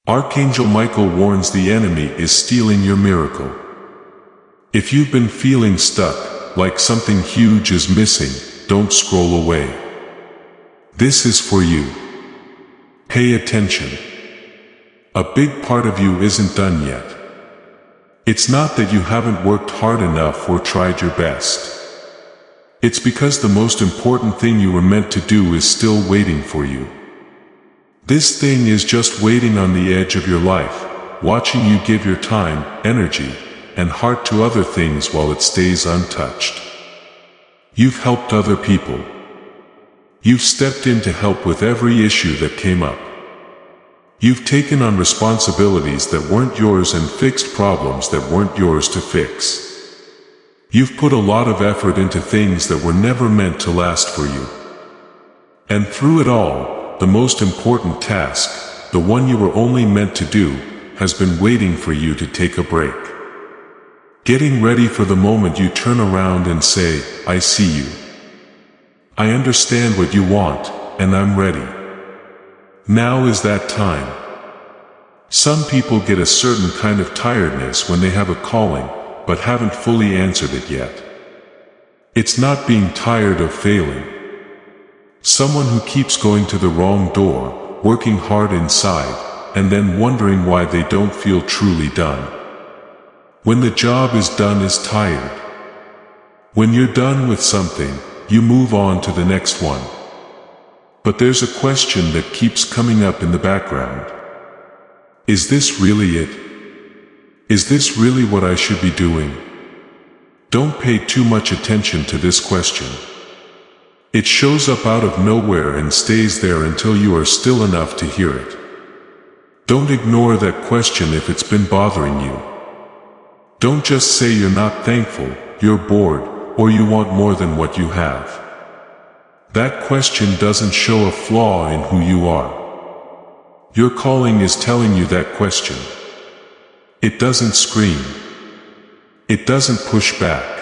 Archangel Michael warns the enemy is stealing your miracle. If you've been feeling stuck, like something huge is missing, don't scroll away. This is for you. Pay attention. A big part of you isn't done yet. It's not that you haven't worked hard enough or tried your best. It's because the most important thing you were meant to do is still waiting for you. This thing is just waiting on the edge of your life, watching you give your time, energy, and heart to other things while it stays untouched. You've helped other people. You've stepped in to help with every issue that came up. You've taken on responsibilities that weren't yours and fixed problems that weren't yours to fix. You've put a lot of effort into things that were never meant to last for you. And through it all, the most important task, the one you were only meant to do, has been waiting for you to take a break. Getting ready for the moment you turn around and say, I see you. I understand what you want, and I'm ready. Now is that time. Some people get a certain kind of tiredness when they have a calling, but haven't fully answered it yet. It's not being tired of failing. Someone who keeps going to the wrong door, working hard inside, and then wondering why they don't feel truly done. When the job is done is tired. When you're done with something, you move on to the next one. But there's a question that keeps coming up in the background. Is this really it? Is this really what I should be doing? Don't pay too much attention to this question. It shows up out of nowhere and stays there until you are still enough to hear it. Don't ignore that question if it's been bothering you. Don't just say you're not thankful, you're bored, or you want more than what you have. That question doesn't show a flaw in who you are. Your calling is telling you that question. It doesn't scream. It doesn't push back.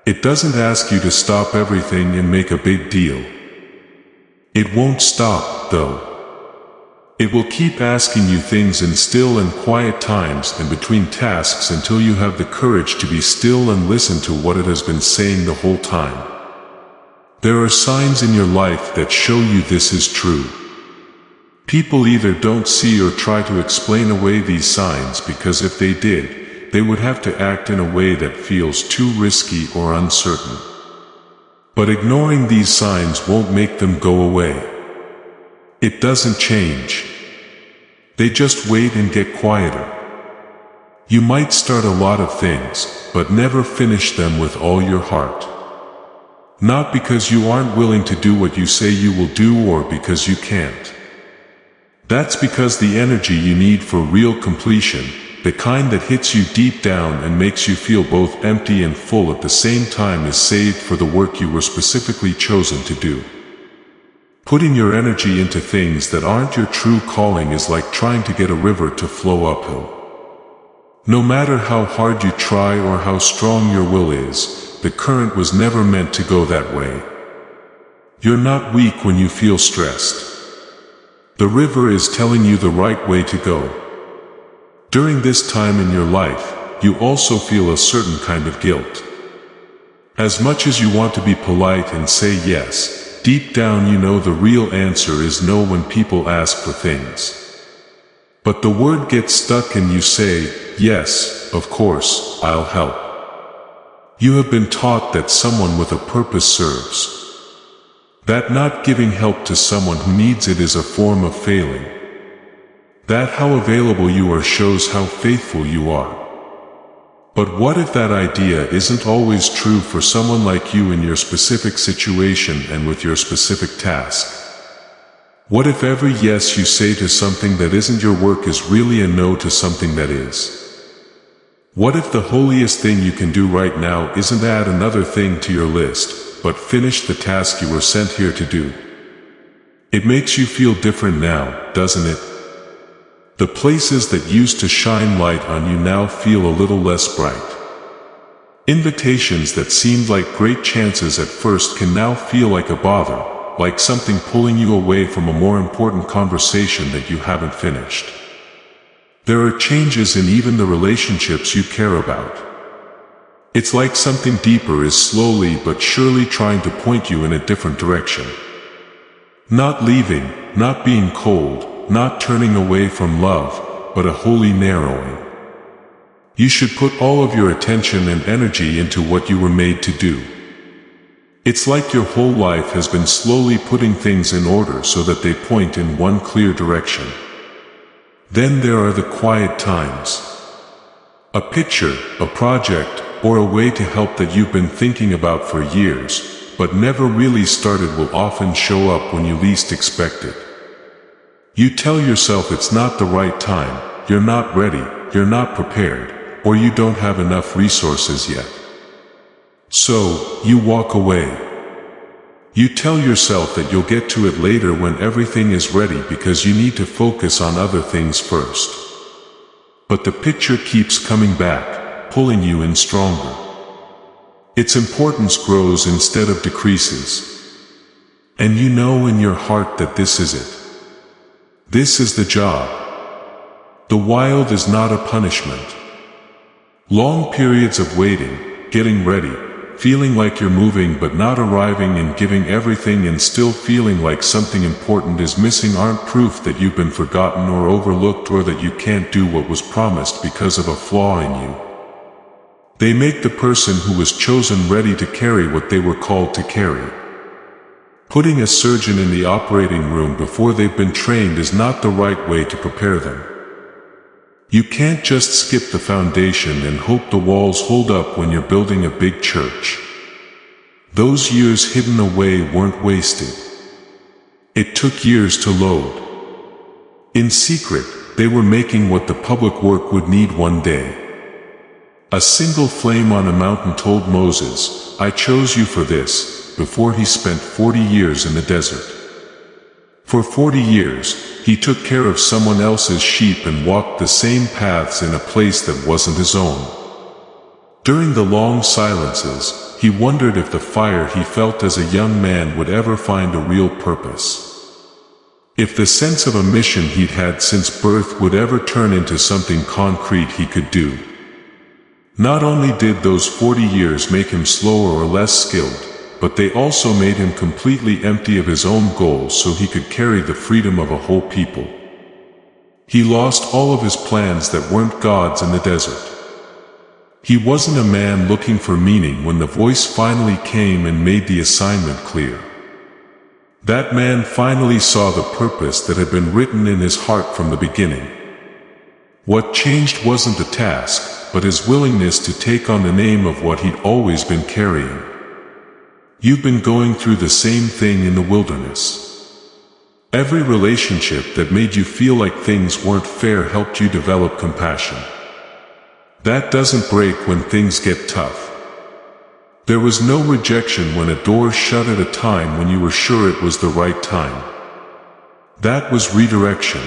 It doesn't ask you to stop everything and make a big deal. It won't stop, though. It will keep asking you things in still and quiet times and between tasks until you have the courage to be still and listen to what it has been saying the whole time. There are signs in your life that show you this is true. People either don't see or try to explain away these signs because if they did, they would have to act in a way that feels too risky or uncertain. But ignoring these signs won't make them go away. It doesn't change. They just wait and get quieter. You might start a lot of things, but never finish them with all your heart. Not because you aren't willing to do what you say you will do or because you can't. That's because the energy you need for real completion, the kind that hits you deep down and makes you feel both empty and full at the same time, is saved for the work you were specifically chosen to do. Putting your energy into things that aren't your true calling is like trying to get a river to flow uphill. No matter how hard you try or how strong your will is, the current was never meant to go that way. You're not weak when you feel stressed. The river is telling you the right way to go. During this time in your life, you also feel a certain kind of guilt. As much as you want to be polite and say yes, deep down you know the real answer is no when people ask for things. But the word gets stuck and you say, yes, of course, I'll help. You have been taught that someone with a purpose serves. That not giving help to someone who needs it is a form of failing. That how available you are shows how faithful you are. But what if that idea isn't always true for someone like you in your specific situation and with your specific task? What if every yes you say to something that isn't your work is really a no to something that is? What if the holiest thing you can do right now isn't add another thing to your list, but finish the task you were sent here to do? It makes you feel different now, doesn't it? The places that used to shine light on you now feel a little less bright. Invitations that seemed like great chances at first can now feel like a bother, like something pulling you away from a more important conversation that you haven't finished. There are changes in even the relationships you care about. It's like something deeper is slowly but surely trying to point you in a different direction. Not leaving, not being cold, not turning away from love, but a holy narrowing. You should put all of your attention and energy into what you were made to do. It's like your whole life has been slowly putting things in order so that they point in one clear direction. Then there are the quiet times. A picture, a project, or a way to help that you've been thinking about for years, but never really started will often show up when you least expect it. You tell yourself it's not the right time, you're not ready, you're not prepared, or you don't have enough resources yet. So, you walk away. You tell yourself that you'll get to it later when everything is ready because you need to focus on other things first. But the picture keeps coming back, pulling you in stronger. Its importance grows instead of decreases. And you know in your heart that this is it. This is the job. The wild is not a punishment. Long periods of waiting, getting ready, feeling like you're moving but not arriving and giving everything and still feeling like something important is missing aren't proof that you've been forgotten or overlooked or that you can't do what was promised because of a flaw in you. They make the person who was chosen ready to carry what they were called to carry. Putting a surgeon in the operating room before they've been trained is not the right way to prepare them. You can't just skip the foundation and hope the walls hold up when you're building a big church. Those years hidden away weren't wasted. It took years to load. In secret, they were making what the public work would need one day. A single flame on a mountain told Moses, "I chose you for this," before he spent 40 years in the desert. For 40 years, he took care of someone else's sheep and walked the same paths in a place that wasn't his own. During the long silences, he wondered if the fire he felt as a young man would ever find a real purpose. If the sense of a mission he'd had since birth would ever turn into something concrete he could do. Not only did those 40 years make him slower or less skilled, but they also made him completely empty of his own goals so he could carry the freedom of a whole people. He lost all of his plans that weren't God's in the desert. He wasn't a man looking for meaning when the voice finally came and made the assignment clear. That man finally saw the purpose that had been written in his heart from the beginning. What changed wasn't the task, but his willingness to take on the name of what he'd always been carrying. You've been going through the same thing in the wilderness. Every relationship that made you feel like things weren't fair helped you develop compassion. That doesn't break when things get tough. There was no rejection when a door shut at a time when you were sure it was the right time. That was redirection.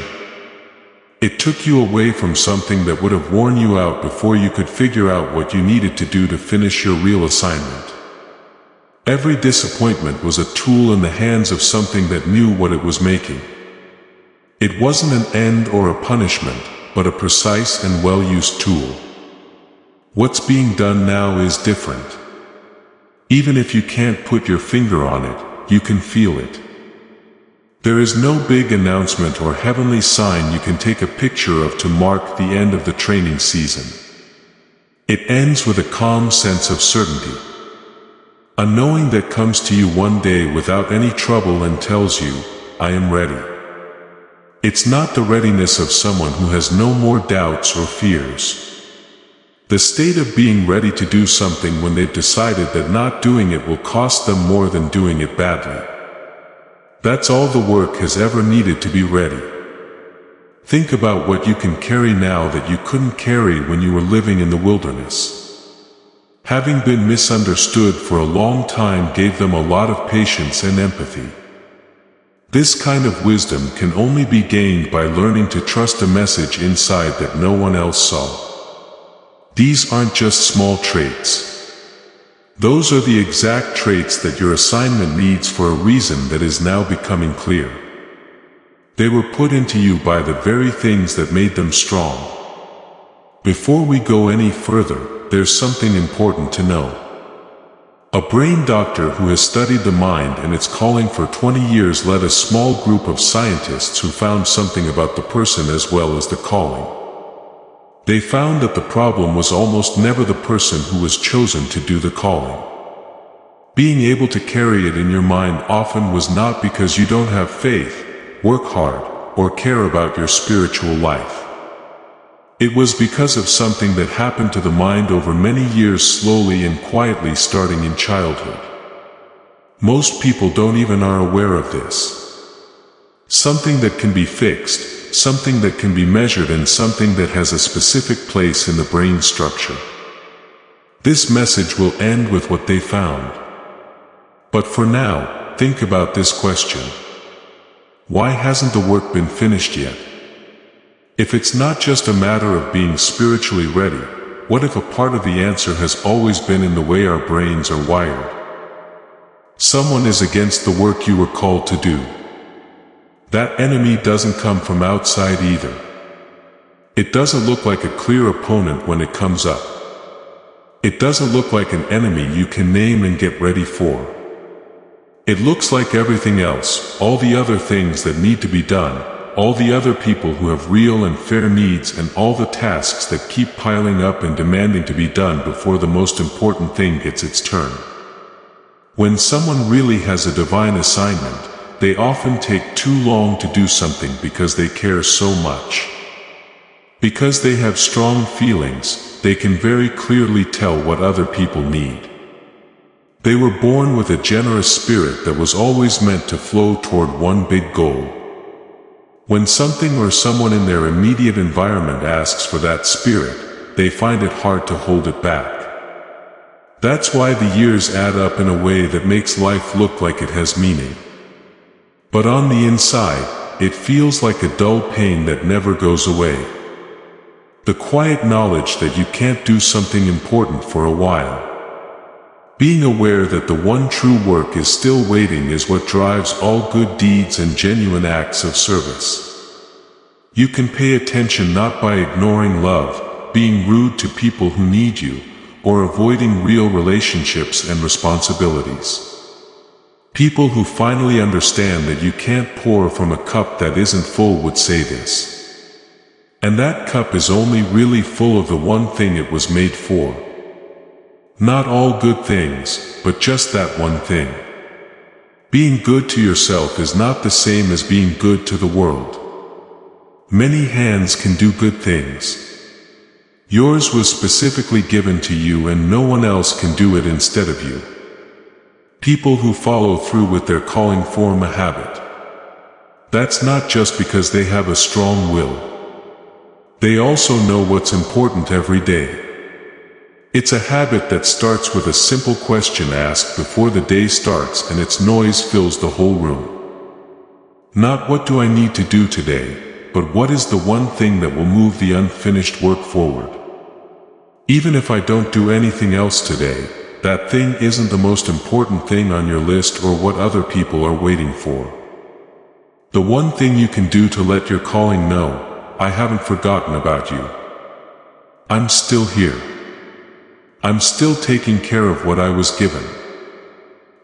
It took you away from something that would have worn you out before you could figure out what you needed to do to finish your real assignment. Every disappointment was a tool in the hands of something that knew what it was making. It wasn't an end or a punishment, but a precise and well-used tool. What's being done now is different. Even if you can't put your finger on it, you can feel it. There is no big announcement or heavenly sign you can take a picture of to mark the end of the training season. It ends with a calm sense of certainty. A knowing that comes to you one day without any trouble and tells you, "I am ready." It's not the readiness of someone who has no more doubts or fears. The state of being ready to do something when they've decided that not doing it will cost them more than doing it badly. That's all the work has ever needed to be ready. Think about what you can carry now that you couldn't carry when you were living in the wilderness. Having been misunderstood for a long time gave them a lot of patience and empathy. This kind of wisdom can only be gained by learning to trust a message inside that no one else saw. These aren't just small traits. Those are the exact traits that your assignment needs for a reason that is now becoming clear. They were put into you by the very things that made them strong. Before we go any further, there's something important to know. A brain doctor who has studied the mind and its calling for 20 years led a small group of scientists who found something about the person as well as the calling. They found that the problem was almost never the person who was chosen to do the calling. Being able to carry it in your mind often was not because you don't have faith, work hard, or care about your spiritual life. It was because of something that happened to the mind over many years, slowly and quietly, starting in childhood. Most people don't even are aware of this. Something that can be fixed, something that can be measured, and something that has a specific place in the brain structure. This message will end with what they found. But for now, think about this question. Why hasn't the work been finished yet? If it's not just a matter of being spiritually ready, what if a part of the answer has always been in the way our brains are wired? Someone is against the work you were called to do. That enemy doesn't come from outside either. It doesn't look like a clear opponent when it comes up. It doesn't look like an enemy you can name and get ready for. It looks like everything else, all the other things that need to be done, all the other people who have real and fair needs, and all the tasks that keep piling up and demanding to be done before the most important thing gets its turn. When someone really has a divine assignment, they often take too long to do something because they care so much. Because they have strong feelings, they can very clearly tell what other people need. They were born with a generous spirit that was always meant to flow toward one big goal. When something or someone in their immediate environment asks for that spirit, they find it hard to hold it back. That's why the years add up in a way that makes life look like it has meaning. But on the inside, it feels like a dull pain that never goes away. The quiet knowledge that you can't do something important for a while. Being aware that the one true work is still waiting is what drives all good deeds and genuine acts of service. You can pay attention not by ignoring love, being rude to people who need you, or avoiding real relationships and responsibilities. People who finally understand that you can't pour from a cup that isn't full would say this. And that cup is only really full of the one thing it was made for. Not all good things, but just that one thing. Being good to yourself is not the same as being good to the world. Many hands can do good things. Yours was specifically given to you and no one else can do it instead of you. People who follow through with their calling form a habit. That's not just because they have a strong will. They also know what's important every day. It's a habit that starts with a simple question asked before the day starts and its noise fills the whole room. Not what do I need to do today, but what is the one thing that will move the unfinished work forward? Even if I don't do anything else today, that thing isn't the most important thing on your list or what other people are waiting for. The one thing you can do to let your calling know, I haven't forgotten about you. I'm still here. I'm still taking care of what I was given.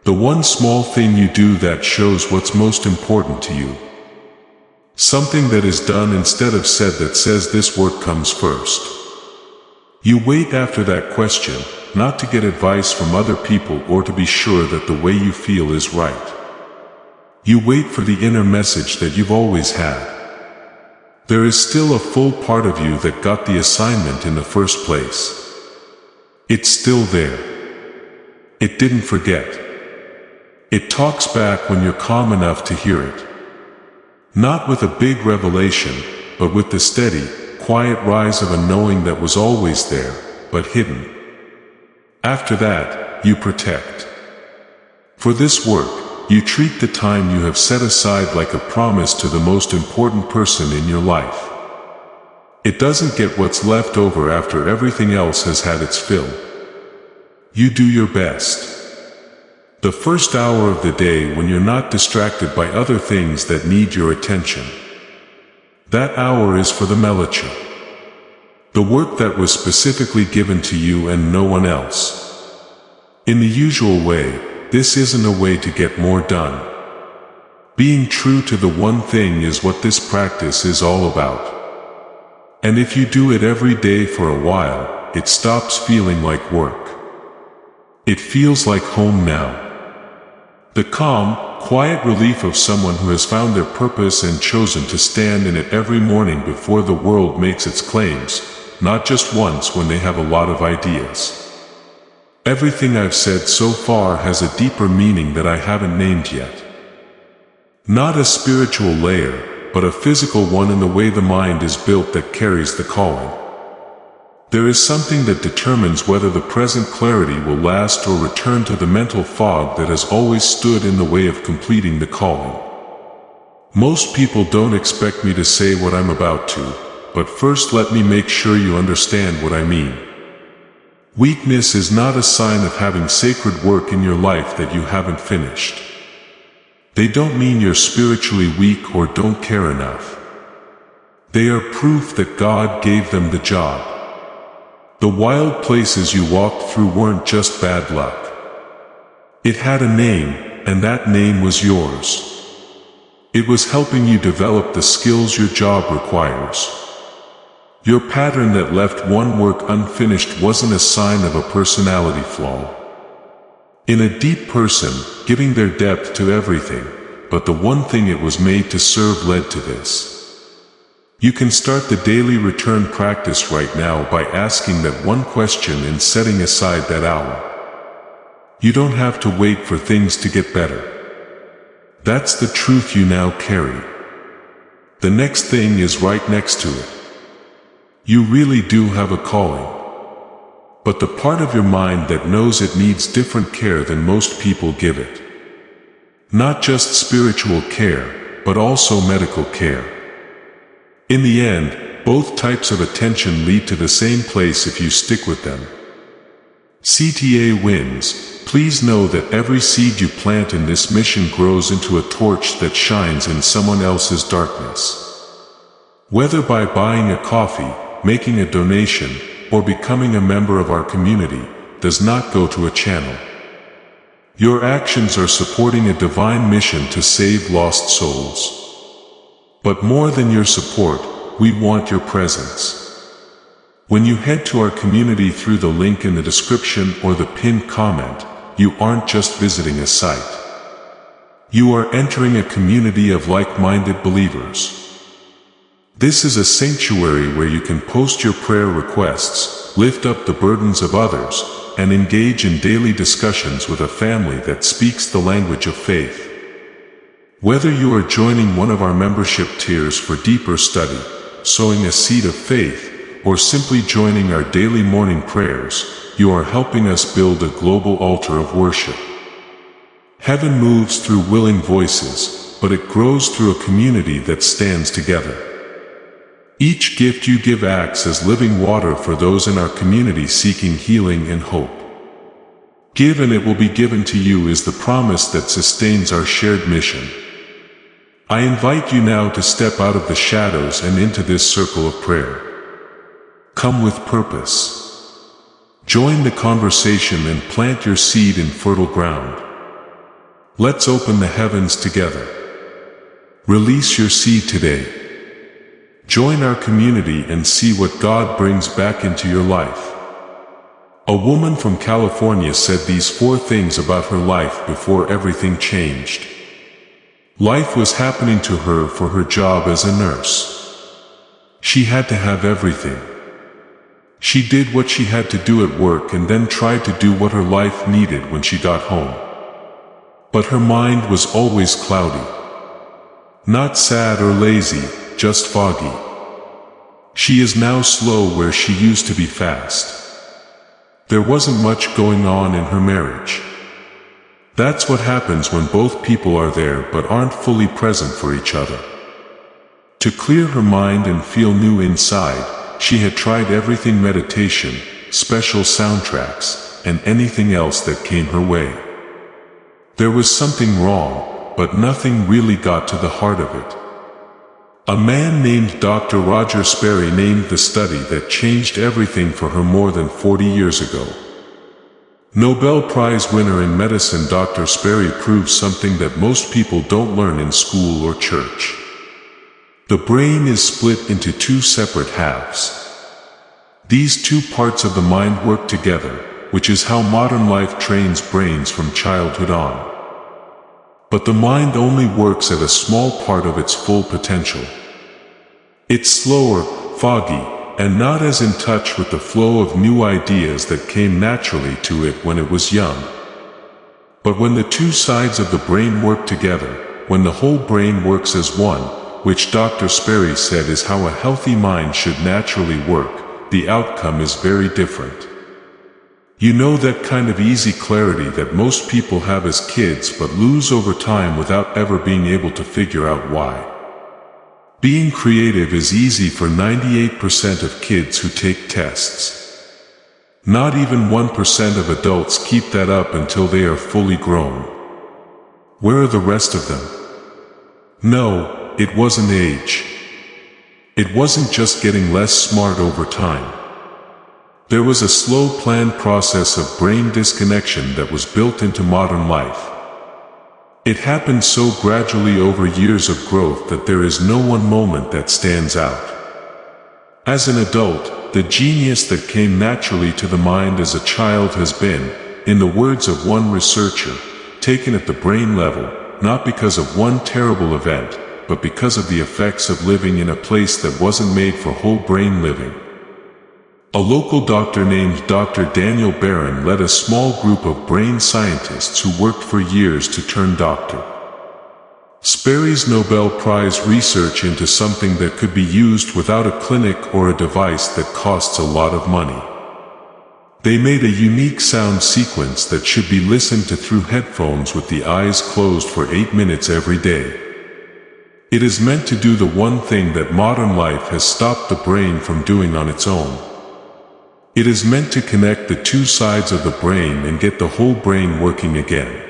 The one small thing you do that shows what's most important to you. Something that is done instead of said that says this work comes first. You wait after that question, not to get advice from other people or to be sure that the way you feel is right. You wait for the inner message that you've always had. There is still a full part of you that got the assignment in the first place. It's still there. It didn't forget. It talks back when you're calm enough to hear it. Not with a big revelation, but with the steady, quiet rise of a knowing that was always there, but hidden. After that, you protect. For this work, you treat the time you have set aside like a promise to the most important person in your life. It doesn't get what's left over after everything else has had its fill. You do your best. The first hour of the day when you're not distracted by other things that need your attention. That hour is for the Melicha. The work that was specifically given to you and no one else. In the usual way, this isn't a way to get more done. Being true to the one thing is what this practice is all about. And if you do it every day for a while, it stops feeling like work. It feels like home now. The calm, quiet relief of someone who has found their purpose and chosen to stand in it every morning before the world makes its claims, not just once when they have a lot of ideas. Everything I've said so far has a deeper meaning that I haven't named yet. Not a spiritual layer, but a physical one in the way the mind is built that carries the calling. There is something that determines whether the present clarity will last or return to the mental fog that has always stood in the way of completing the calling. Most people don't expect me to say what I'm about to, but first let me make sure you understand what I mean. Weakness is not a sign of having sacred work in your life that you haven't finished. They don't mean you're spiritually weak or don't care enough. They are proof that God gave them the job. The wild places you walked through weren't just bad luck. It had a name, and that name was yours. It was helping you develop the skills your job requires. Your pattern that left one work unfinished wasn't a sign of a personality flaw. In a deep person, giving their depth to everything, but the one thing it was made to serve led to this. You can start the daily return practice right now by asking that one question and setting aside that hour. You don't have to wait for things to get better. That's the truth you now carry. The next thing is right next to it. You really do have a calling. But the part of your mind that knows it needs different care than most people give it. Not just spiritual care, but also medical care. In the end, both types of attention lead to the same place if you stick with them. CTA wins. Please know that every seed you plant in this mission grows into a torch that shines in someone else's darkness. Whether by buying a coffee, making a donation, or becoming a member of our community, does not go to a channel. Your actions are supporting a divine mission to save lost souls. But more than your support, we want your presence. When you head to our community through the link in the description or the pinned comment, you aren't just visiting a site. You are entering a community of like-minded believers. This is a sanctuary where you can post your prayer requests, lift up the burdens of others, and engage in daily discussions with a family that speaks the language of faith. Whether you are joining one of our membership tiers for deeper study, sowing a seed of faith, or simply joining our daily morning prayers, you are helping us build a global altar of worship. Heaven moves through willing voices, but it grows through a community that stands together. Each gift you give acts as living water for those in our community seeking healing and hope. Give and it will be given to you is the promise that sustains our shared mission. I invite you now to step out of the shadows and into this circle of prayer. Come with purpose. Join the conversation and plant your seed in fertile ground. Let's open the heavens together. Release your seed today. Join our community and see what God brings back into your life. A woman from California said these 4 things about her life before everything changed. Life was happening to her for her job as a nurse. She had to have everything. She did what she had to do at work and then tried to do what her life needed when she got home. But her mind was always cloudy. Not sad or lazy, just foggy. She is now slow where she used to be fast. There wasn't much going on in her marriage. That's what happens when both people are there but aren't fully present for each other. To clear her mind and feel new inside, she had tried everything: meditation, special soundtracks, and anything else that came her way. There was something wrong, but nothing really got to the heart of it. A man named Dr. Roger Sperry named the study that changed everything for her more than 40 years ago. Nobel Prize winner in medicine Dr. Sperry proves something that most people don't learn in school or church. The brain is split into two separate halves. These two parts of the mind work together, which is how modern life trains brains from childhood on. But the mind only works at a small part of its full potential. It's slower, foggy, and not as in touch with the flow of new ideas that came naturally to it when it was young. But when the two sides of the brain work together, when the whole brain works as one, which Dr. Sperry said is how a healthy mind should naturally work, the outcome is very different. You know, that kind of easy clarity that most people have as kids but lose over time without ever being able to figure out why. Being creative is easy for 98% of kids who take tests. Not even 1% of adults keep that up until they are fully grown. Where are the rest of them? No, it wasn't age. It wasn't just getting less smart over time. There was a slow planned process of brain disconnection that was built into modern life. It happened so gradually over years of growth that there is no one moment that stands out. As an adult, the genius that came naturally to the mind as a child has been, in the words of one researcher, taken at the brain level, not because of one terrible event, but because of the effects of living in a place that wasn't made for whole brain living. A local doctor named Dr. Daniel Barron led a small group of brain scientists who worked for years to turn doctor Sperry's Nobel Prize research into something that could be used without a clinic or a device that costs a lot of money. They made a unique sound sequence that should be listened to through headphones with the eyes closed for 8 minutes every day. It is meant to do the one thing that modern life has stopped the brain from doing on its own. It is meant to connect the two sides of the brain and get the whole brain working again.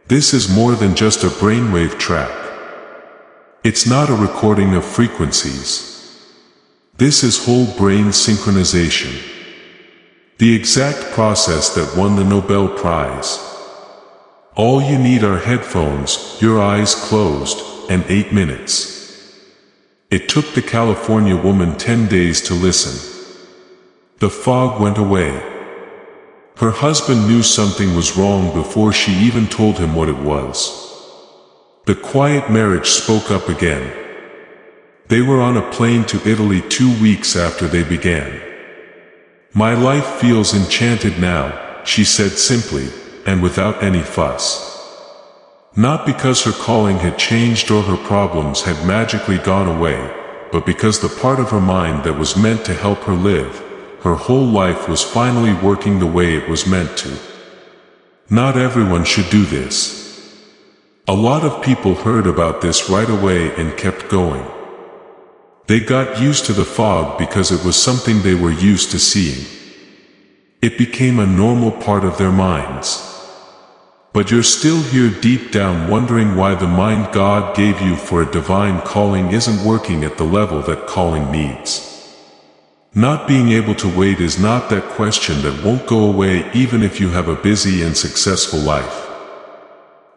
This is more than just a brainwave track. It's not a recording of frequencies. This is whole brain synchronization. The exact process that won the Nobel Prize. All you need are headphones, your eyes closed, and 8 minutes. It took the California woman 10 days to listen. The fog went away. Her husband knew something was wrong before she even told him what it was. The quiet marriage spoke up again. They were on a plane to Italy 2 weeks after they began. "My life feels enchanted now," she said simply, and without any fuss. Not because her calling had changed or her problems had magically gone away, but because the part of her mind that was meant to help her live, her whole life was finally working the way it was meant to. Not everyone should do this. A lot of people heard about this right away and kept going. They got used to the fog because it was something they were used to seeing. It became a normal part of their minds. But you're still here deep down wondering why the mind God gave you for a divine calling isn't working at the level that calling needs. Not being able to wait is not that question that won't go away even if you have a busy and successful life.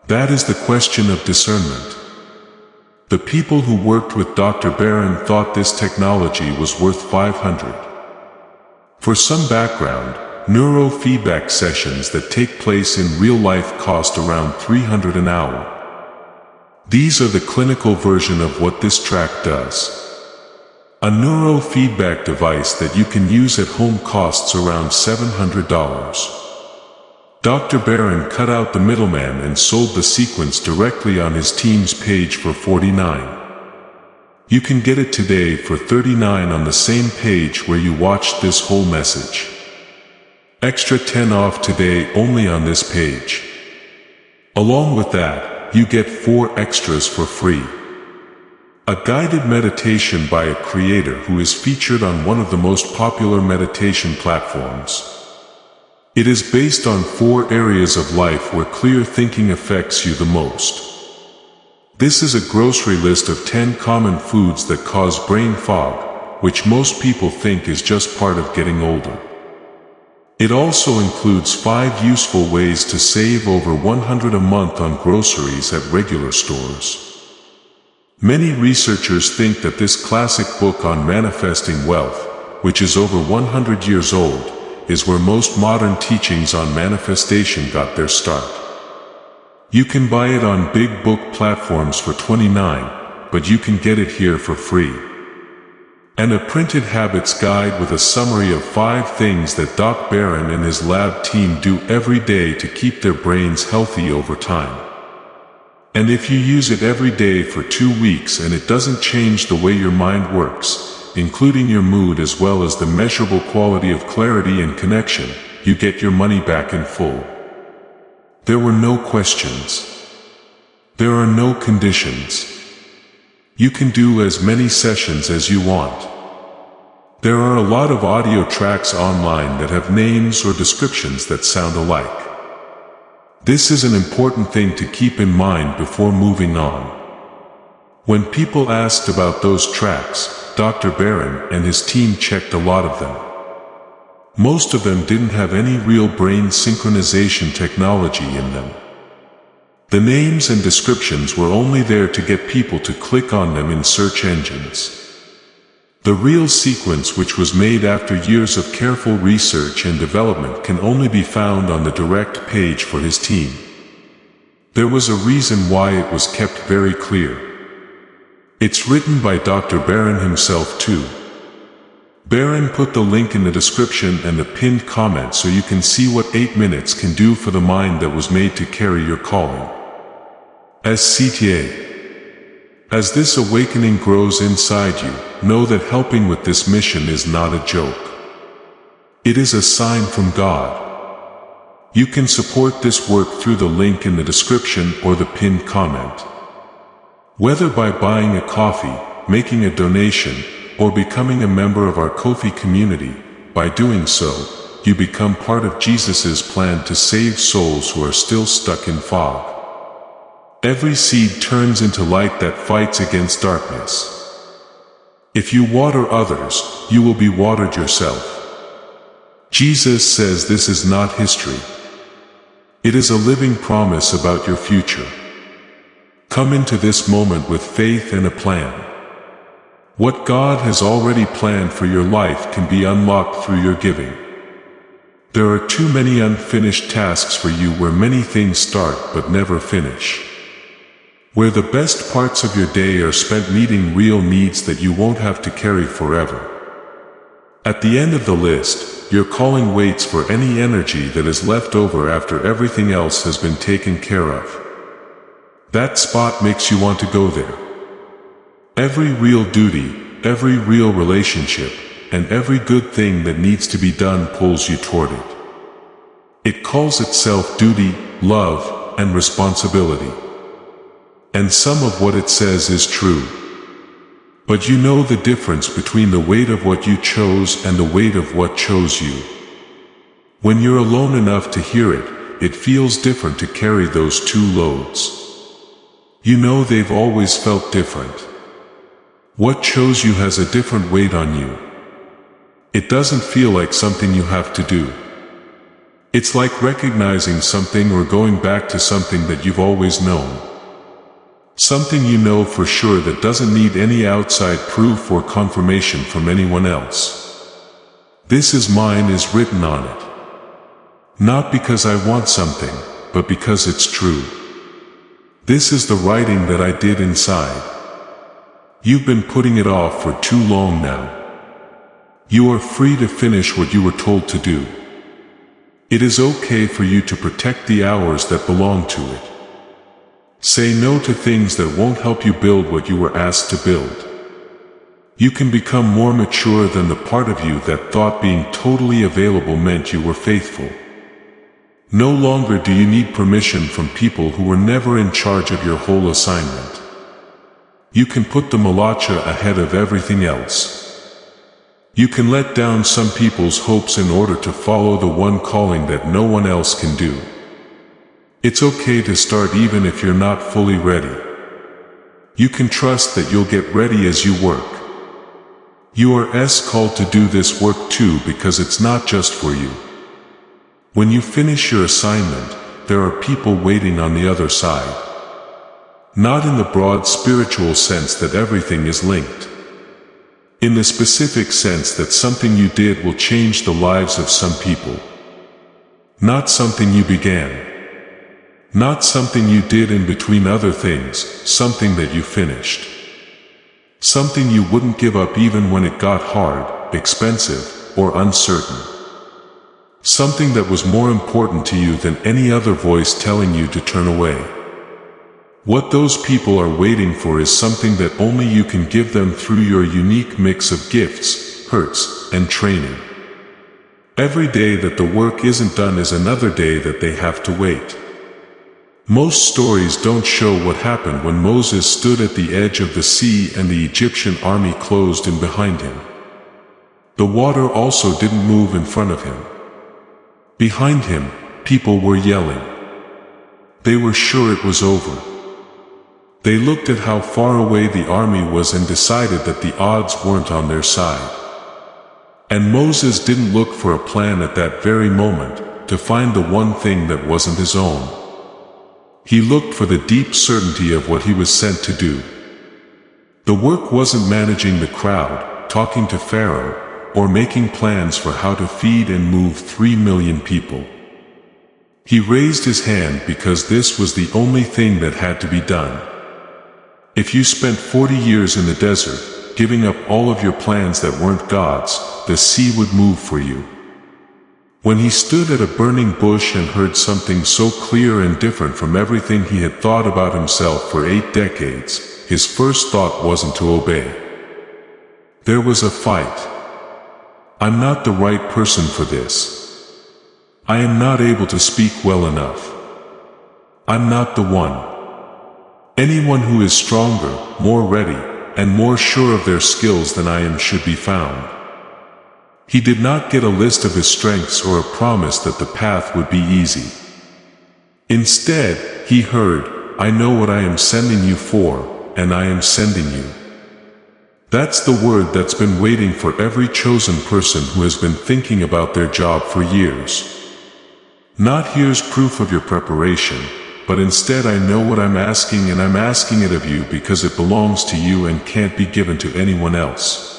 That is the question of discernment. The people who worked with Dr. Barron thought this technology was worth $500. For some background, neurofeedback sessions that take place in real life cost around $300 an hour. These are the clinical version of what this track does. A neurofeedback device that you can use at home costs around $700. Dr. Barron cut out the middleman and sold the sequence directly on his team's page for $49. You can get it today for $39 on the same page where you watched this whole message. Extra 10 off today only on this page. Along with that, you get 4 extras for free. A guided meditation by a creator who is featured on one of the most popular meditation platforms. It is based on 4 areas of life where clear thinking affects you the most. This is a grocery list of 10 common foods that cause brain fog, which most people think is just part of getting older. It also includes 5 useful ways to save over $100 a month on groceries at regular stores. Many researchers think that this classic book on manifesting wealth, which is over 100 years old, is where most modern teachings on manifestation got their start. You can buy it on big book platforms for $29, but you can get it here for free. And a printed habits guide with a summary of 5 things that Doc Barron and his lab team do every day to keep their brains healthy over time. And if you use it every day for 2 weeks and it doesn't change the way your mind works, including your mood as well as the measurable quality of clarity and connection, you get your money back in full. There were no questions. There are no conditions. You can do as many sessions as you want. There are a lot of audio tracks online that have names or descriptions that sound alike. This is an important thing to keep in mind before moving on. When people asked about those tracks, Dr. Barron and his team checked a lot of them. Most of them didn't have any real brain synchronization technology in them. The names and descriptions were only there to get people to click on them in search engines. The real sequence, which was made after years of careful research and development, can only be found on the direct page for his team. There was a reason why it was kept very clear. It's written by Dr. Barron himself too. Barron put the link in the description and the pinned comment so you can see what 8 minutes can do for the mind that was made to carry your calling. As CTA. As this awakening grows inside you, know that helping with this mission is not a joke. It is a sign from God. You can support this work through the link in the description or the pinned comment. Whether by buying a coffee, making a donation, or becoming a member of our Ko-fi community, by doing so, you become part of Jesus' plan to save souls who are still stuck in fog. Every seed turns into light that fights against darkness. If you water others, you will be watered yourself. Jesus says this is not history. It is a living promise about your future. Come into this moment with faith and a plan. What God has already planned for your life can be unlocked through your giving. There are too many unfinished tasks for you where many things start but never finish. Where the best parts of your day are spent meeting real needs that you won't have to carry forever. At the end of the list, your calling waits for any energy that is left over after everything else has been taken care of. That spot makes you want to go there. Every real duty, every real relationship, and every good thing that needs to be done pulls you toward it. It calls itself duty, love, and responsibility. And some of what it says is true. But you know the difference between the weight of what you chose and the weight of what chose you. When you're alone enough to hear it, it feels different to carry those 2 loads. You know they've always felt different. What chose you has a different weight on you. It doesn't feel like something you have to do. It's like recognizing something or going back to something that you've always known. Something you know for sure that doesn't need any outside proof or confirmation from anyone else. This is mine is written on it. Not because I want something, but because it's true. This is the writing that I did inside. You've been putting it off for too long now. You are free to finish what you were told to do. It is okay for you to protect the hours that belong to it. Say no to things that won't help you build what you were asked to build. You can become more mature than the part of you that thought being totally available meant you were faithful. No longer do you need permission from people who were never in charge of your whole assignment. You can put the malacha ahead of everything else. You can let down some people's hopes in order to follow the one calling that no one else can do. It's okay to start even if you're not fully ready. You can trust that you'll get ready as you work. You are called to do this work too because it's not just for you. When you finish your assignment, there are people waiting on the other side. Not in the broad spiritual sense that everything is linked. In the specific sense that something you did will change the lives of some people. Not something you began. Not something you did in between other things, something that you finished. Something you wouldn't give up even when it got hard, expensive, or uncertain. Something that was more important to you than any other voice telling you to turn away. What those people are waiting for is something that only you can give them through your unique mix of gifts, hurts, and training. Every day that the work isn't done is another day that they have to wait. Most stories don't show what happened when Moses stood at the edge of the sea and the Egyptian army closed in behind him. The water also didn't move in front of him. Behind him, people were yelling. They were sure it was over. They looked at how far away the army was and decided that the odds weren't on their side. And Moses didn't look for a plan at that very moment, to find the one thing that wasn't his own. He looked for the deep certainty of what he was sent to do. The work wasn't managing the crowd, talking to Pharaoh, or making plans for how to feed and move 3 million people. He raised his hand because this was the only thing that had to be done. If you spent 40 years in the desert, giving up all of your plans that weren't God's, the sea would move for you. When he stood at a burning bush and heard something so clear and different from everything he had thought about himself for 8 decades, his first thought wasn't to obey. There was a fight. I'm not the right person for this. I am not able to speak well enough. I'm not the one. Anyone who is stronger, more ready, and more sure of their skills than I am should be found. He did not get a list of his strengths or a promise that the path would be easy. Instead, he heard, I know what I am sending you for, and I am sending you. That's the word that's been waiting for every chosen person who has been thinking about their job for years. Not here's proof of your preparation, but instead I know what I'm asking and I'm asking it of you because it belongs to you and can't be given to anyone else.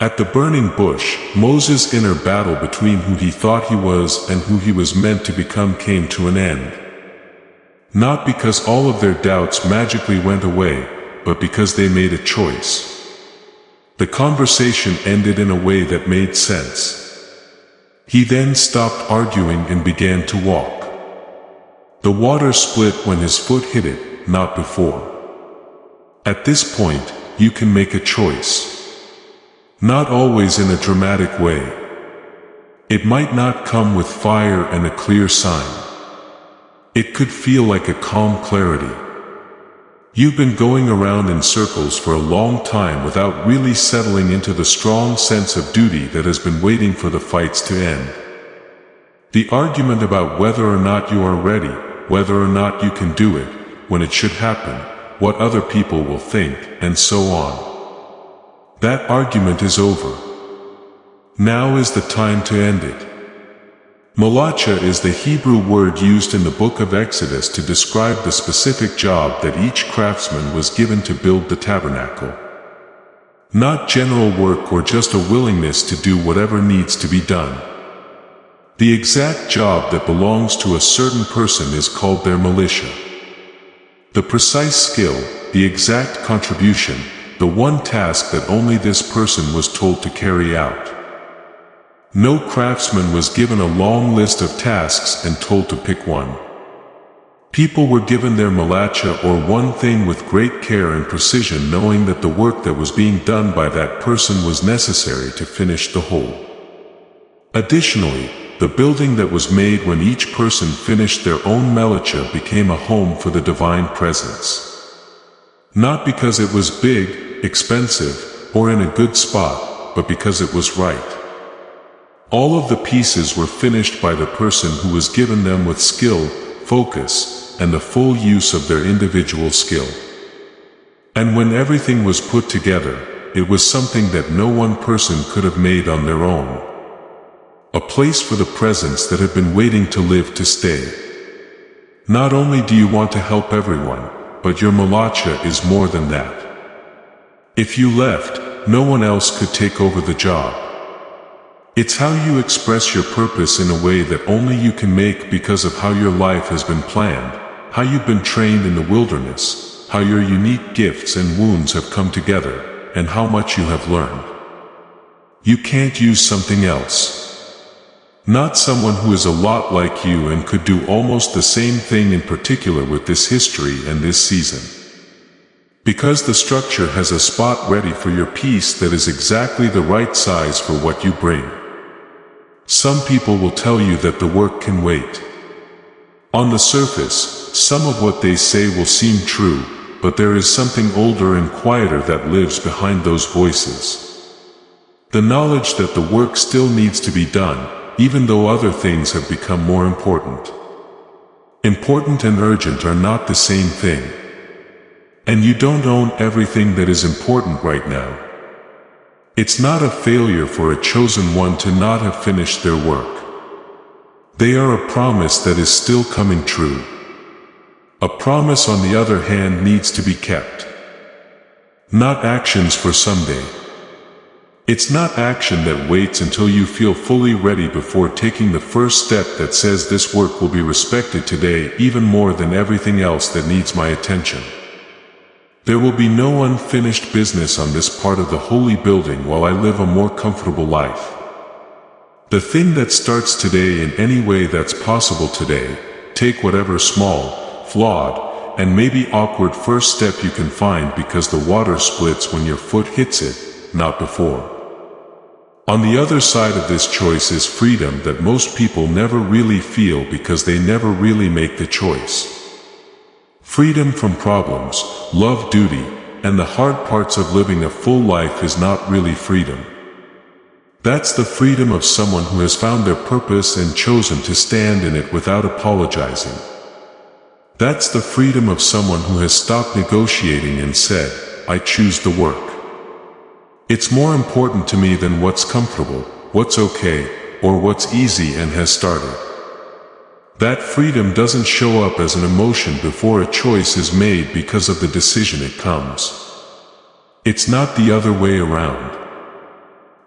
At the burning bush, Moses' inner battle between who he thought he was and who he was meant to become came to an end. Not because all of their doubts magically went away, but because they made a choice. The conversation ended in a way that made sense. He then stopped arguing and began to walk. The water split when his foot hit it, not before. At this point, you can make a choice. Not always in a dramatic way. It might not come with fire and a clear sign. It could feel like a calm clarity. You've been going around in circles for a long time without really settling into the strong sense of duty that has been waiting for the fights to end. The argument about whether or not you are ready, whether or not you can do it, when it should happen, what other people will think, and so on. That argument is over. Now is the time to end it. Malacha is the Hebrew word used in the book of Exodus to describe the specific job that each craftsman was given to build the tabernacle. Not general work or just a willingness to do whatever needs to be done. The exact job that belongs to a certain person is called their militia. The precise skill, the exact contribution, the one task that only this person was told to carry out. No craftsman was given a long list of tasks and told to pick one. People were given their malacha or one thing with great care and precision, knowing that the work that was being done by that person was necessary to finish the whole. Additionally, the building that was made when each person finished their own malacha became a home for the divine presence. Not because it was big, expensive, or in a good spot, but because it was right. All of the pieces were finished by the person who was given them with skill, focus, and the full use of their individual skill. And when everything was put together, it was something that no one person could have made on their own. A place for the presence that had been waiting to live to stay. Not only do you want to help everyone, but your malacha is more than that. If you left, no one else could take over the job. It's how you express your purpose in a way that only you can make because of how your life has been planned, how you've been trained in the wilderness, how your unique gifts and wounds have come together, and how much you have learned. You can't use something else. Not someone who is a lot like you and could do almost the same thing in particular with this history and this season. Because the structure has a spot ready for your piece that is exactly the right size for what you bring. Some people will tell you that the work can wait. On the surface, some of what they say will seem true, but there is something older and quieter that lives behind those voices. The knowledge that the work still needs to be done, even though other things have become more important. Important and urgent are not the same thing. And you don't own everything that is important right now. It's not a failure for a chosen one to not have finished their work. They are a promise that is still coming true. A promise, on the other hand, needs to be kept. Not actions for someday. It's not action that waits until you feel fully ready before taking the first step that says this work will be respected today even more than everything else that needs my attention. There will be no unfinished business on this part of the holy building while I live a more comfortable life. The thing that starts today in any way that's possible today, take whatever small, flawed, and maybe awkward first step you can find, because the water splits when your foot hits it, not before. On the other side of this choice is freedom that most people never really feel because they never really make the choice. Freedom from problems, love, duty, and the hard parts of living a full life is not really freedom. That's the freedom of someone who has found their purpose and chosen to stand in it without apologizing. That's the freedom of someone who has stopped negotiating and said, I choose the work. It's more important to me than what's comfortable, what's okay, or what's easy, and has started. That freedom doesn't show up as an emotion before a choice is made because of the decision it comes. It's not the other way around.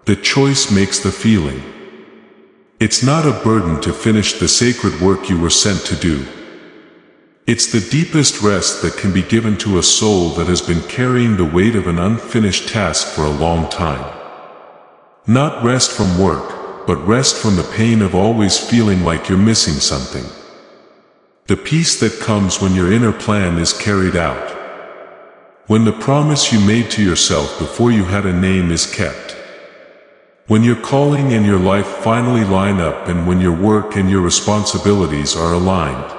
The choice makes the feeling. It's not a burden to finish the sacred work you were sent to do. It's the deepest rest that can be given to a soul that has been carrying the weight of an unfinished task for a long time. Not rest from work, but rest from the pain of always feeling like you're missing something. The peace that comes when your inner plan is carried out. When the promise you made to yourself before you had a name is kept. When your calling and your life finally line up, and when your work and your responsibilities are aligned.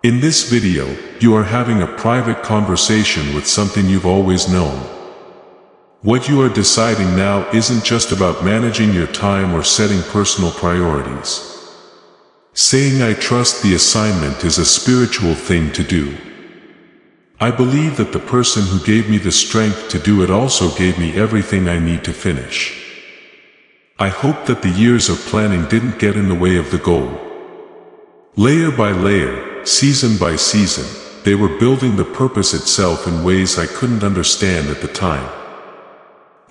In this video, you are having a private conversation with something you've always known. What you are deciding now isn't just about managing your time or setting personal priorities. Saying I trust the assignment is a spiritual thing to do. I believe that the person who gave me the strength to do it also gave me everything I need to finish. I hope that the years of planning didn't get in the way of the goal. Layer by layer, season by season, they were building the purpose itself in ways I couldn't understand at the time.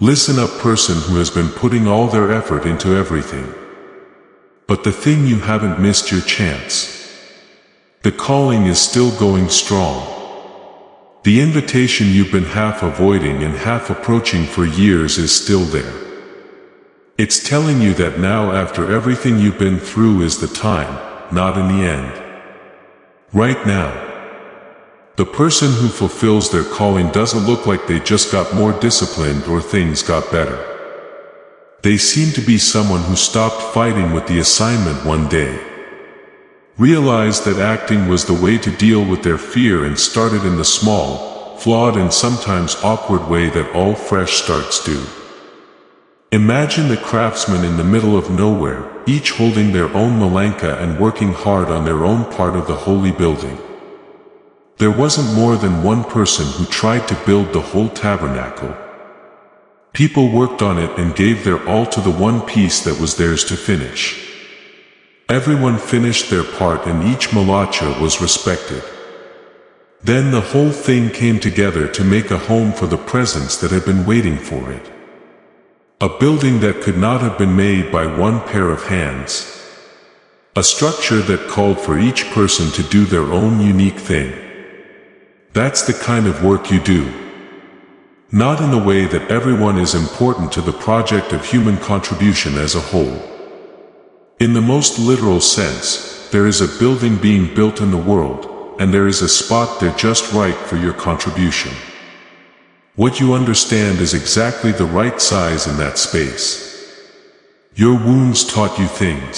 Listen up, person who has been putting all their effort into everything. But the thing, you haven't missed your chance. The calling is still going strong. The invitation you've been half avoiding and half approaching for years is still there. It's telling you that now, after everything you've been through, is the time, not in the end. Right now. The person who fulfills their calling doesn't look like they just got more disciplined or things got better. They seem to be someone who stopped fighting with the assignment one day. Realized that acting was the way to deal with their fear, and started in the small, flawed, and sometimes awkward way that all fresh starts do. Imagine the craftsmen in the middle of nowhere, each holding their own malanka and working hard on their own part of the holy building. There wasn't more than one person who tried to build the whole tabernacle. People worked on it and gave their all to the one piece that was theirs to finish. Everyone finished their part and each malacha was respected. Then the whole thing came together to make a home for the presence that had been waiting for it. A building that could not have been made by one pair of hands. A structure that called for each person to do their own unique thing. That's the kind of work you do. Not in the way that everyone is important to the project of human contribution as a whole. In the most literal sense, there is a building being built in the world, and there is a spot there just right for your contribution. What you understand is exactly the right size in that space. Your wounds taught you things.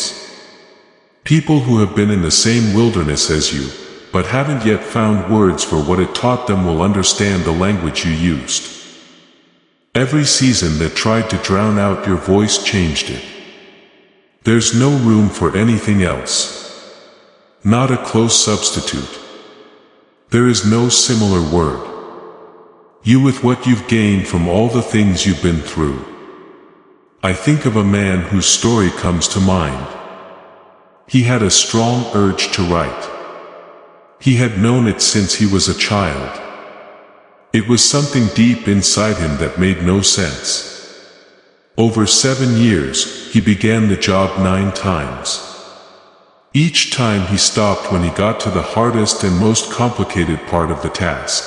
People who have been in the same wilderness as you, but haven't yet found words for what it taught them will understand the language you used. Every season that tried to drown out your voice changed it. There's no room for anything else. Not a close substitute. There is no similar word. You with what you've gained from all the things you've been through. I think of a man whose story comes to mind. He had a strong urge to write. He had known it since he was a child. It was something deep inside him that made no sense. Over 7 years, he began the job 9 times. Each time he stopped when he got to the hardest and most complicated part of the task.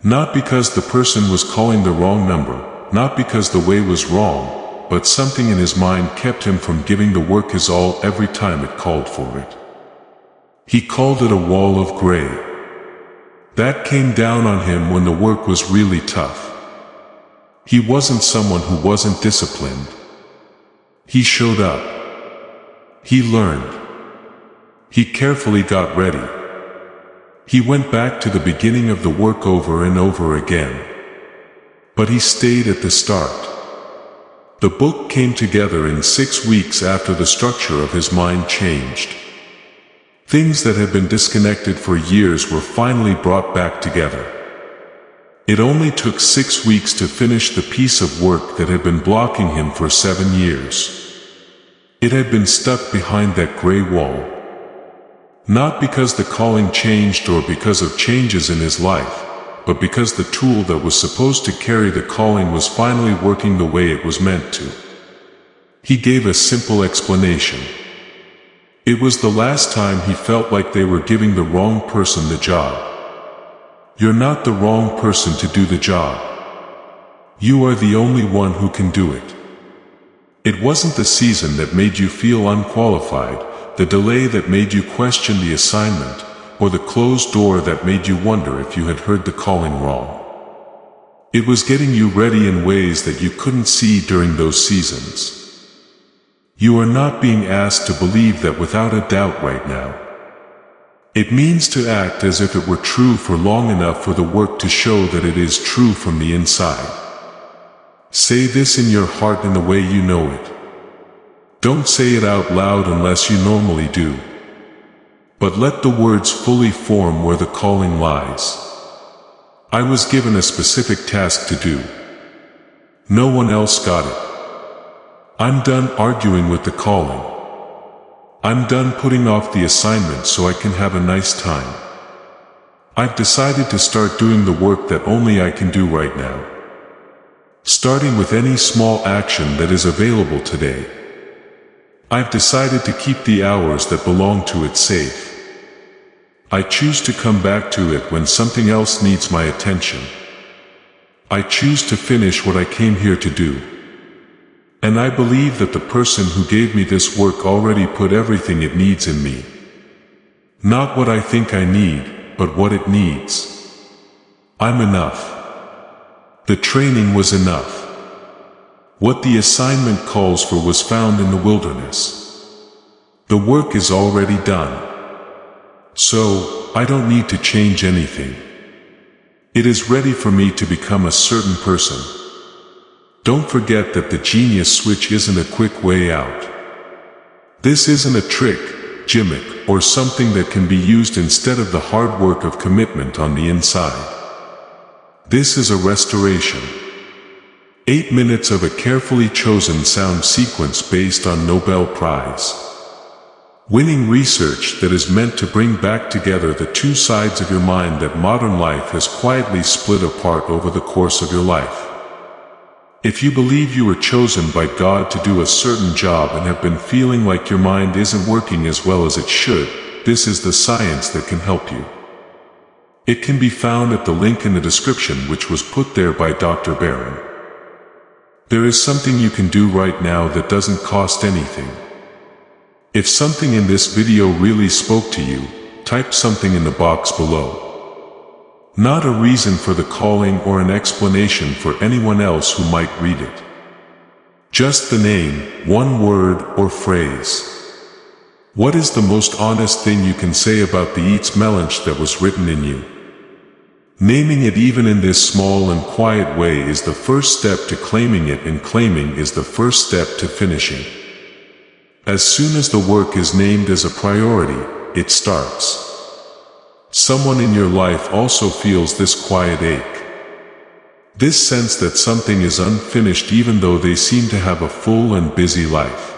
Not because the person was calling the wrong number, not because the way was wrong, but something in his mind kept him from giving the work his all every time it called for it. He called it a wall of gray. That came down on him when the work was really tough. He wasn't someone who wasn't disciplined. He showed up. He learned. He carefully got ready. He went back to the beginning of the work over and over again. But he stayed at the start. The book came together in 6 weeks after the structure of his mind changed. Things that had been disconnected for years were finally brought back together. It only took 6 weeks to finish the piece of work that had been blocking him for 7 years. It had been stuck behind that gray wall. Not because the calling changed or because of changes in his life, but because the tool that was supposed to carry the calling was finally working the way it was meant to. He gave a simple explanation. It was the last time he felt like they were giving the wrong person the job. You're not the wrong person to do the job. You are the only one who can do it. It wasn't the season that made you feel unqualified, the delay that made you question the assignment, or the closed door that made you wonder if you had heard the calling wrong. It was getting you ready in ways that you couldn't see during those seasons. You are not being asked to believe that without a doubt right now. It means to act as if it were true for long enough for the work to show that it is true from the inside. Say this in your heart in the way you know it. Don't say it out loud unless you normally do. But let the words fully form where the calling lies. I was given a specific task to do. No one else got it. I'm done arguing with the calling. I'm done putting off the assignment so I can have a nice time. I've decided to start doing the work that only I can do right now. Starting with any small action that is available today. I've decided to keep the hours that belong to it safe. I choose to come back to it when something else needs my attention. I choose to finish what I came here to do. And I believe that the person who gave me this work already put everything it needs in me. Not what I think I need, but what it needs. I'm enough. The training was enough. What the assignment calls for was found in the wilderness. The work is already done. So, I don't need to change anything. It is ready for me to become a certain person. Don't forget that the genius switch isn't a quick way out. This isn't a trick, gimmick, or something that can be used instead of the hard work of commitment on the inside. This is a restoration. 8 minutes of a carefully chosen sound sequence based on Nobel Prize winning research that is meant to bring back together the two sides of your mind that modern life has quietly split apart over the course of your life. If you believe you were chosen by God to do a certain job and have been feeling like your mind isn't working as well as it should, this is the science that can help you. It can be found at the link in the description, which was put there by Dr. Barron. There is something you can do right now that doesn't cost anything. If something in this video really spoke to you, type something in the box below. Not a reason for the calling or an explanation for anyone else who might read it. Just the name, one word or phrase. What is the most honest thing you can say about the eats melange that was written in you? Naming it even in this small and quiet way is the first step to claiming it, and claiming is the first step to finishing. As soon as the work is named as a priority, it starts. Someone in your life also feels this quiet ache. This sense that something is unfinished even though they seem to have a full and busy life.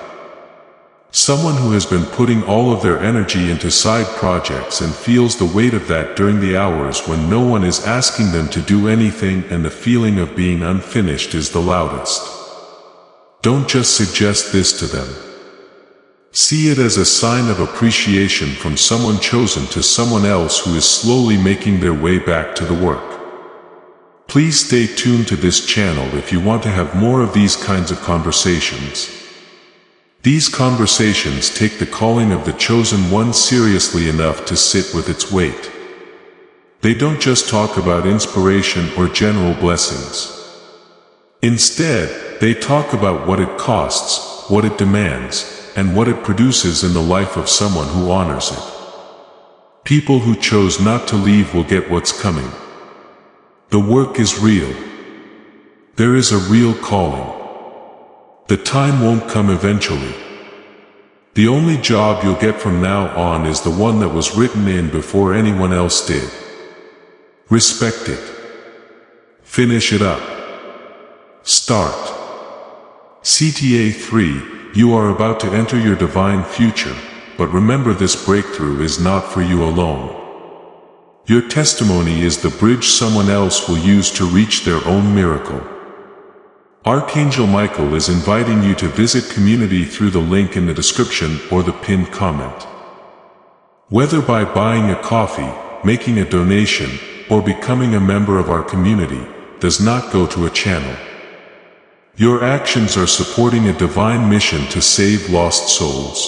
Someone who has been putting all of their energy into side projects and feels the weight of that during the hours when no one is asking them to do anything, and the feeling of being unfinished is the loudest. Don't just suggest this to them. See it as a sign of appreciation from someone chosen to someone else who is slowly making their way back to the work. Please stay tuned to this channel if you want to have more of these kinds of conversations. These conversations take the calling of the chosen one seriously enough to sit with its weight. They don't just talk about inspiration or general blessings. Instead, they talk about what it costs, what it demands, and what it produces in the life of someone who honors it. People who chose not to leave will get what's coming. The work is real. There is a real calling. The time won't come eventually. The only job you'll get from now on is the one that was written in before anyone else did. Respect it. Finish it up. Start. CTA 3. You are about to enter your divine future, but remember, this breakthrough is not for you alone. Your testimony is the bridge someone else will use to reach their own miracle. Archangel Michael is inviting you to visit community through the link in the description or the pinned comment. Whether by buying a coffee, making a donation, or becoming a member of our community, does not go to a channel. Your actions are supporting a divine mission to save lost souls.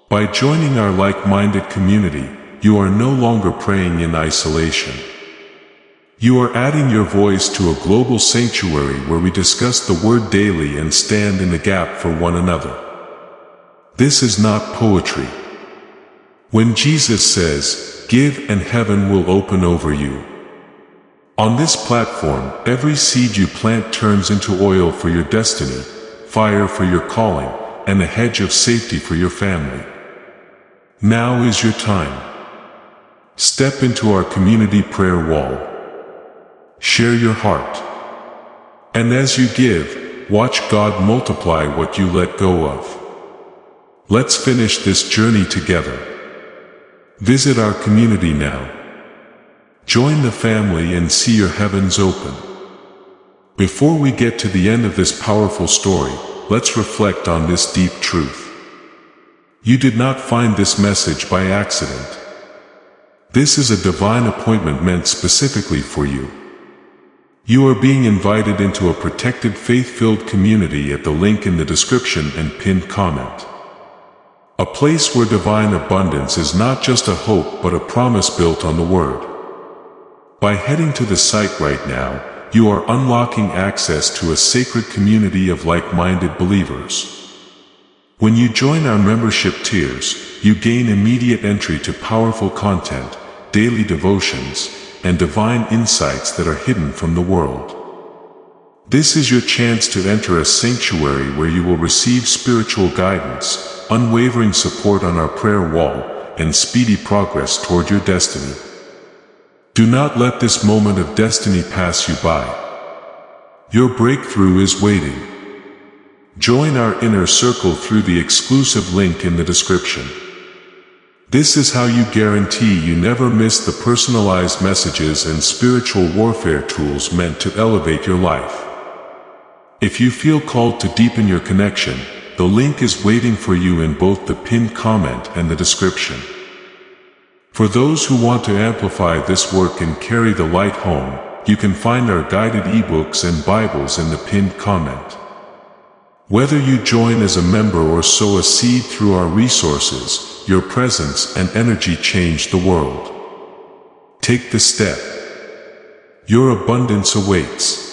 By joining our like-minded community, you are no longer praying in isolation. You are adding your voice to a global sanctuary where we discuss the Word daily and stand in the gap for one another. This is not poetry. When Jesus says, "Give and heaven will open over you." On this platform, every seed you plant turns into oil for your destiny, fire for your calling, and a hedge of safety for your family. Now is your time. Step into our community prayer wall. Share your heart. And as you give, watch God multiply what you let go of. Let's finish this journey together. Visit our community now. Join the family and see your heavens open. Before we get to the end of this powerful story, let's reflect on this deep truth. You did not find this message by accident. This is a divine appointment meant specifically for you. You are being invited into a protected, faith-filled community at the link in the description and pinned comment. A place where divine abundance is not just a hope but a promise built on the Word. By heading to the site right now, you are unlocking access to a sacred community of like-minded believers. When you join our membership tiers, you gain immediate entry to powerful content, daily devotions, and divine insights that are hidden from the world. This is your chance to enter a sanctuary where you will receive spiritual guidance, unwavering support on our prayer wall, and speedy progress toward your destiny. Do not let this moment of destiny pass you by. Your breakthrough is waiting. Join our inner circle through the exclusive link in the description. This is how you guarantee you never miss the personalized messages and spiritual warfare tools meant to elevate your life. If you feel called to deepen your connection, the link is waiting for you in both the pinned comment and the description. For those who want to amplify this work and carry the light home, you can find our guided ebooks and Bibles in the pinned comment. Whether you join as a member or sow a seed through our resources, your presence and energy change the world. Take the step. Your abundance awaits.